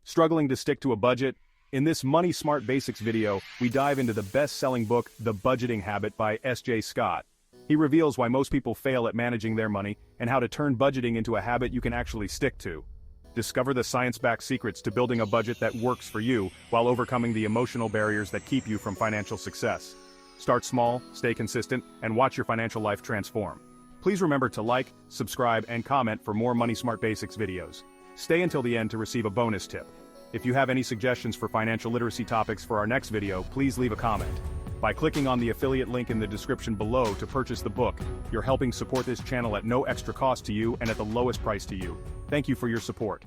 Struggling to stick to a budget? In this Money Smart Basics video, we dive into the best-selling book, The Budgeting Habit by S.J. Scott. He reveals why most people fail at managing their money and how to turn budgeting into a habit you can actually stick to. Discover the science-backed secrets to building a budget that works for you while overcoming the emotional barriers that keep you from financial success. Start small, stay consistent, and watch your financial life transform. Please remember to like, subscribe, and comment for more Money Smart Basics videos. Stay until the end to receive a bonus tip. If you have any suggestions for financial literacy topics for our next video, please leave a comment. By clicking on the affiliate link in the description below to purchase the book, you're helping support this channel at no extra cost to you and at the lowest price to you. Thank you for your support.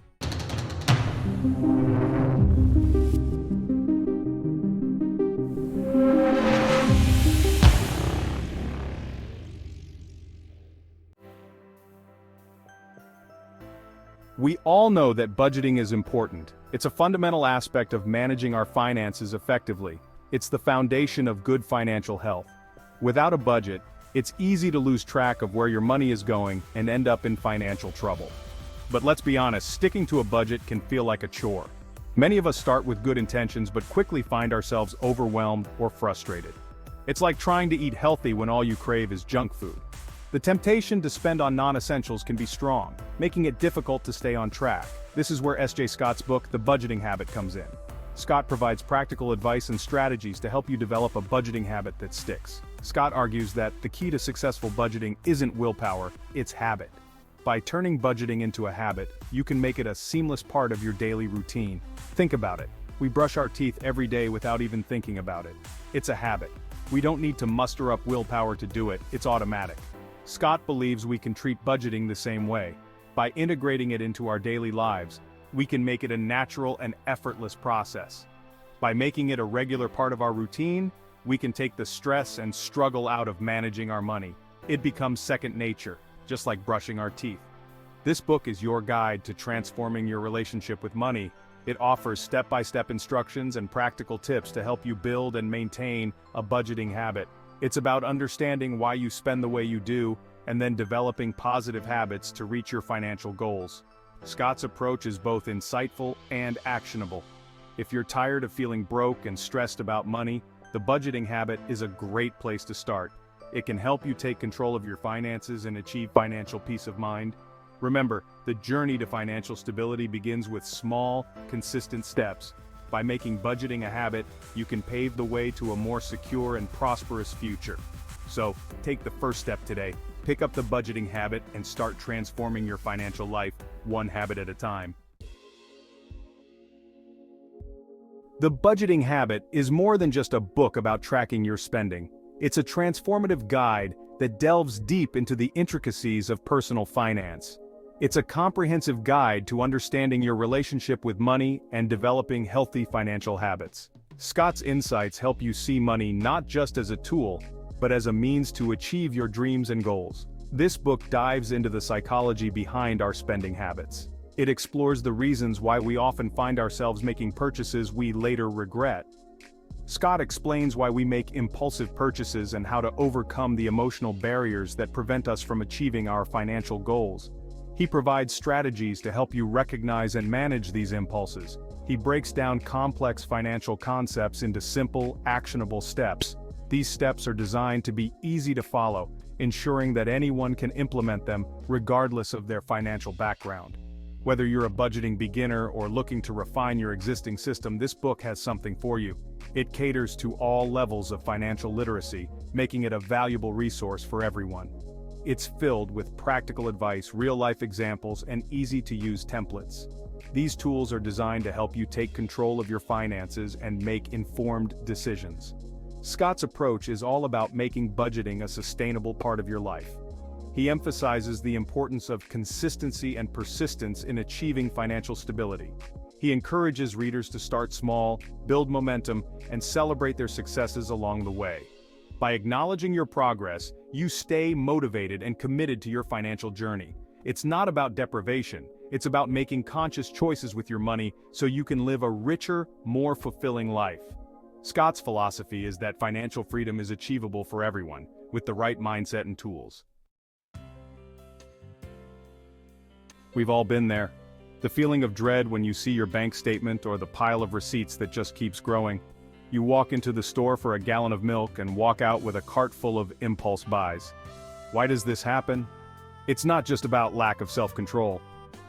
We all know that budgeting is important. It's a fundamental aspect of managing our finances effectively. It's the foundation of good financial health. Without a budget, it's easy to lose track of where your money is going and end up in financial trouble. But let's be honest, sticking to a budget can feel like a chore. Many of us start with good intentions but quickly find ourselves overwhelmed or frustrated. It's like trying to eat healthy when all you crave is junk food. The temptation to spend on non-essentials can be strong, making it difficult to stay on track. This is where S.J. Scott's book, The Budgeting Habit, comes in. Scott provides practical advice and strategies to help you develop a budgeting habit that sticks. Scott argues that the key to successful budgeting isn't willpower, it's habit. By turning budgeting into a habit, you can make it a seamless part of your daily routine. Think about it. We brush our teeth every day without even thinking about it. It's a habit. We don't need to muster up willpower to do it, it's automatic. Scott believes we can treat budgeting the same way. By integrating it into our daily lives, we can make it a natural and effortless process. By making it a regular part of our routine, we can take the stress and struggle out of managing our money. It becomes second nature, just like brushing our teeth. This book is your guide to transforming your relationship with money. It offers step-by-step instructions and practical tips to help you build and maintain a budgeting habit. It's about understanding why you spend the way you do, and then developing positive habits to reach your financial goals. Scott's approach is both insightful and actionable. If you're tired of feeling broke and stressed about money, the budgeting habit is a great place to start. It can help you take control of your finances and achieve financial peace of mind. Remember, the journey to financial stability begins with small, consistent steps. By making budgeting a habit, you can pave the way to a more secure and prosperous future. So, take the first step today. Pick up the budgeting habit and start transforming your financial life, one habit at a time. The Budgeting Habit is more than just a book about tracking your spending. It's a transformative guide that delves deep into the intricacies of personal finance. It's a comprehensive guide to understanding your relationship with money and developing healthy financial habits. Scott's insights help you see money not just as a tool, but as a means to achieve your dreams and goals. This book dives into the psychology behind our spending habits. It explores the reasons why we often find ourselves making purchases we later regret. Scott explains why we make impulsive purchases and how to overcome the emotional barriers that prevent us from achieving our financial goals. He provides strategies to help you recognize and manage these impulses. He breaks down complex financial concepts into simple, actionable steps. These steps are designed to be easy to follow, ensuring that anyone can implement them regardless of their financial background. Whether you're a budgeting beginner or looking to refine your existing system, this book has something for you. It caters to all levels of financial literacy, making it a valuable resource for everyone. It's filled with practical advice, real-life examples, and easy-to-use templates. These tools are designed to help you take control of your finances and make informed decisions. Scott's approach is all about making budgeting a sustainable part of your life. He emphasizes the importance of consistency and persistence in achieving financial stability. He encourages readers to start small, build momentum, and celebrate their successes along the way. By acknowledging your progress, you stay motivated and committed to your financial journey. It's not about deprivation, it's about making conscious choices with your money so you can live a richer, more fulfilling life. Scott's philosophy is that financial freedom is achievable for everyone, with the right mindset and tools. We've all been there. The feeling of dread when you see your bank statement or the pile of receipts that just keeps growing. You walk into the store for a gallon of milk and walk out with a cart full of impulse buys. Why does this happen? It's not just about lack of self-control.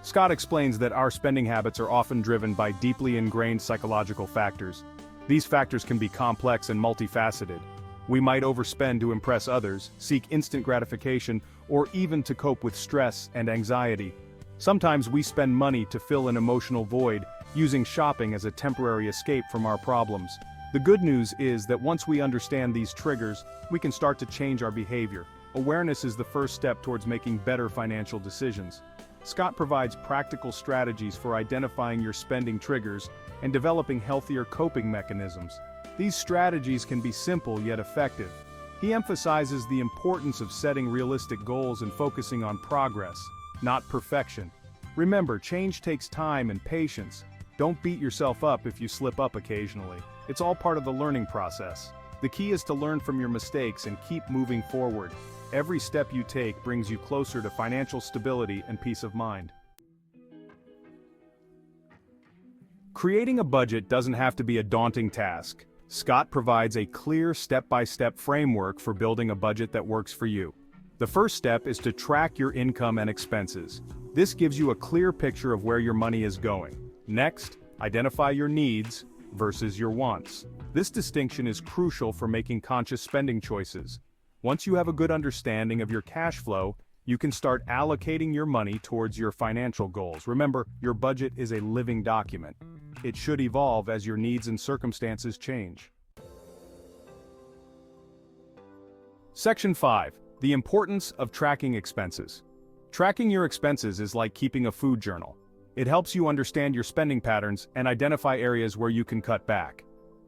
Scott explains that our spending habits are often driven by deeply ingrained psychological factors. These factors can be complex and multifaceted. We might overspend to impress others, seek instant gratification, or even to cope with stress and anxiety. Sometimes we spend money to fill an emotional void, using shopping as a temporary escape from our problems. The good news is that once we understand these triggers, we can start to change our behavior. Awareness is the first step towards making better financial decisions. Scott provides practical strategies for identifying your spending triggers and developing healthier coping mechanisms. These strategies can be simple yet effective. He emphasizes the importance of setting realistic goals and focusing on progress, not perfection. Remember, change takes time and patience. Don't beat yourself up if you slip up occasionally. It's all part of the learning process. The key is to learn from your mistakes and keep moving forward. Every step you take brings you closer to financial stability and peace of mind. Creating a budget doesn't have to be a daunting task. Scott provides a clear step-by-step framework for building a budget that works for you. The first step is to track your income and expenses. This gives you a clear picture of where your money is going. Next, identify your needs versus your wants. This distinction is crucial for making conscious spending choices. Once you have a good understanding of your cash flow, you can start allocating your money towards your financial goals. Remember, your budget is a living document. It should evolve as your needs and circumstances change. Section 5. The importance of tracking expenses. Tracking your expenses is like keeping a food journal. It helps you understand your spending patterns and identify areas where you can cut back.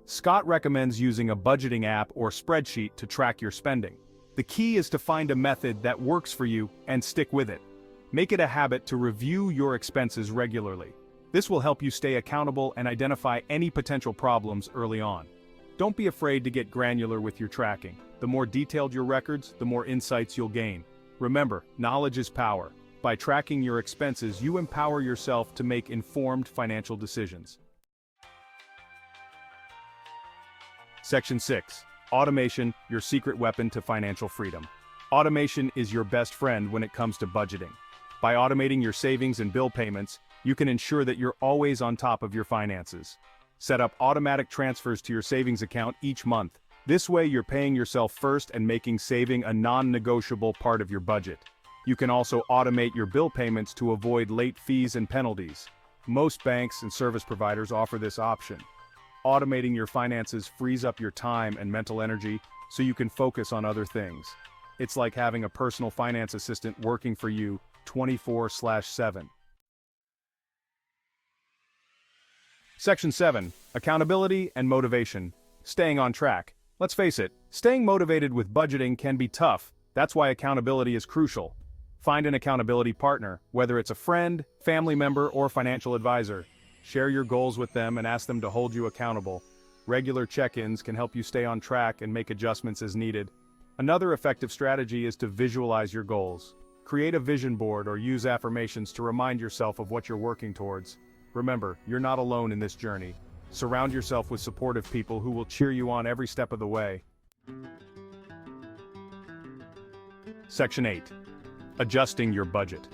Scott recommends using a budgeting app or spreadsheet to track your spending. The key is to find a method that works for you and stick with it. Make it a habit to review your expenses regularly. This will help you stay accountable and identify any potential problems early on. Don't be afraid to get granular with your tracking. The more detailed your records, the more insights you'll gain. Remember, knowledge is power. By tracking your expenses, you empower yourself to make informed financial decisions. Section 6. Automation, your secret weapon to financial freedom. Automation is your best friend when it comes to budgeting. By automating your savings and bill payments, you can ensure that you're always on top of your finances. Set up automatic transfers to your savings account each month. This way you're paying yourself first and making saving a non-negotiable part of your budget. You can also automate your bill payments to avoid late fees and penalties. Most banks and service providers offer this option. Automating your finances frees up your time and mental energy so you can focus on other things. It's like having a personal finance assistant working for you 24/7. Section 7. Accountability and motivation. Staying on track. Let's face it, staying motivated with budgeting can be tough. That's why accountability is crucial. Find an accountability partner, whether it's a friend, family member, or financial advisor. Share your goals with them and ask them to hold you accountable. Regular check-ins can help you stay on track and make adjustments as needed. Another effective strategy is to visualize your goals. Create a vision board or use affirmations to remind yourself of what you're working towards. Remember, you're not alone in this journey. Surround yourself with supportive people who will cheer you on every step of the way. Section 8. Adjusting your budget.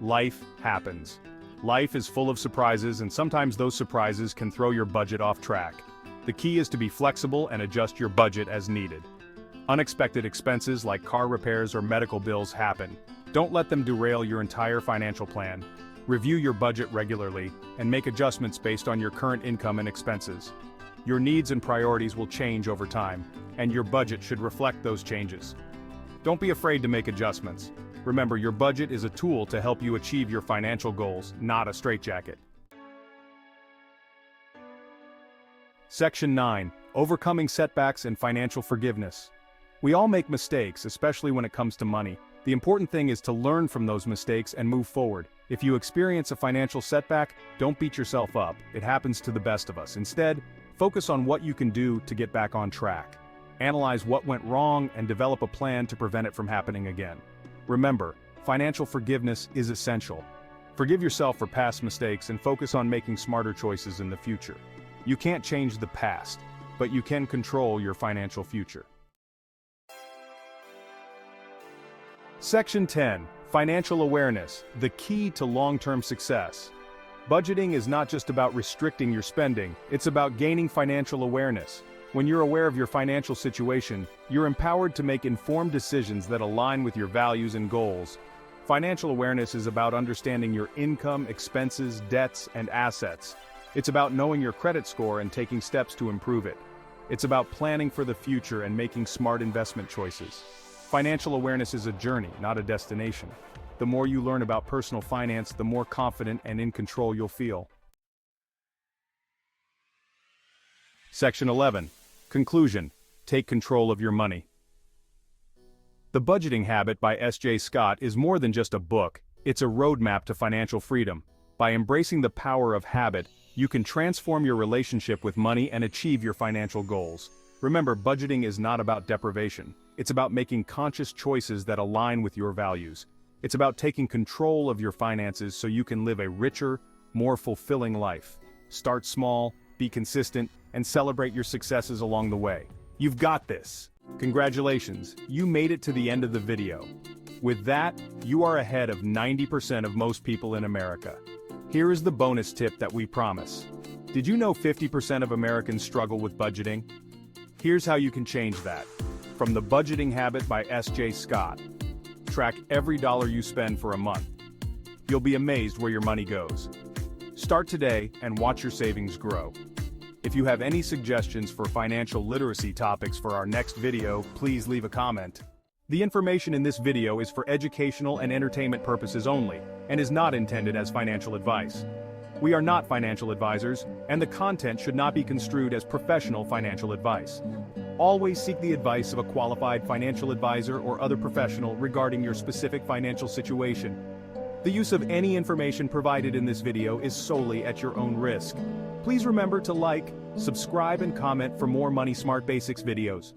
Life happens. Life is full of surprises, and sometimes those surprises can throw your budget off track. The key is to be flexible and adjust your budget as needed. Unexpected expenses like car repairs or medical bills happen. Don't let them derail your entire financial plan. Review your budget regularly and make adjustments based on your current income and expenses. Your needs and priorities will change over time, and your budget should reflect those changes. Don't be afraid to make adjustments. Remember, your budget is a tool to help you achieve your financial goals, not a straitjacket. Section 9. Overcoming setbacks and financial forgiveness. We all make mistakes, especially when it comes to money. The important thing is to learn from those mistakes and move forward. If you experience a financial setback, don't beat yourself up. It happens to the best of us. Instead, focus on what you can do to get back on track. Analyze what went wrong and develop a plan to prevent it from happening again. Remember, financial forgiveness is essential. Forgive yourself for past mistakes and focus on making smarter choices in the future. You can't change the past, but you can control your financial future. Section 10. Financial awareness, the key to long-term success. Budgeting is not just about restricting your spending, it's about gaining financial awareness. When you're aware of your financial situation, you're empowered to make informed decisions that align with your values and goals. Financial awareness is about understanding your income, expenses, debts, and assets. It's about knowing your credit score and taking steps to improve it. It's about planning for the future and making smart investment choices. Financial awareness is a journey, not a destination. The more you learn about personal finance, the more confident and in control you'll feel. Section 11. Conclusion. Take control of your money. The Budgeting Habit by S.J. Scott is more than just a book, it's a roadmap to financial freedom. By embracing the power of habit, you can transform your relationship with money and achieve your financial goals. Remember, budgeting is not about deprivation. It's about making conscious choices that align with your values. It's about taking control of your finances so you can live a richer, more fulfilling life. Start small, be consistent, and celebrate your successes along the way. You've got this. Congratulations, you made it to the end of the video. With that, you are ahead of 90% of most people in America. Here is the bonus tip that we promise. Did you know 50% of Americans struggle with budgeting? Here's how you can change that. From The Budgeting Habit by S.J. Scott. Track every dollar you spend for a month. You'll be amazed where your money goes. Start today and watch your savings grow. If you have any suggestions for financial literacy topics for our next video, please leave a comment. The information in this video is for educational and entertainment purposes only, and is not intended as financial advice. We are not financial advisors, and the content should not be construed as professional financial advice. Always seek the advice of a qualified financial advisor or other professional regarding your specific financial situation. The use of any information provided in this video is solely at your own risk. Please remember to like, subscribe, and comment for more Money Smart Basics videos.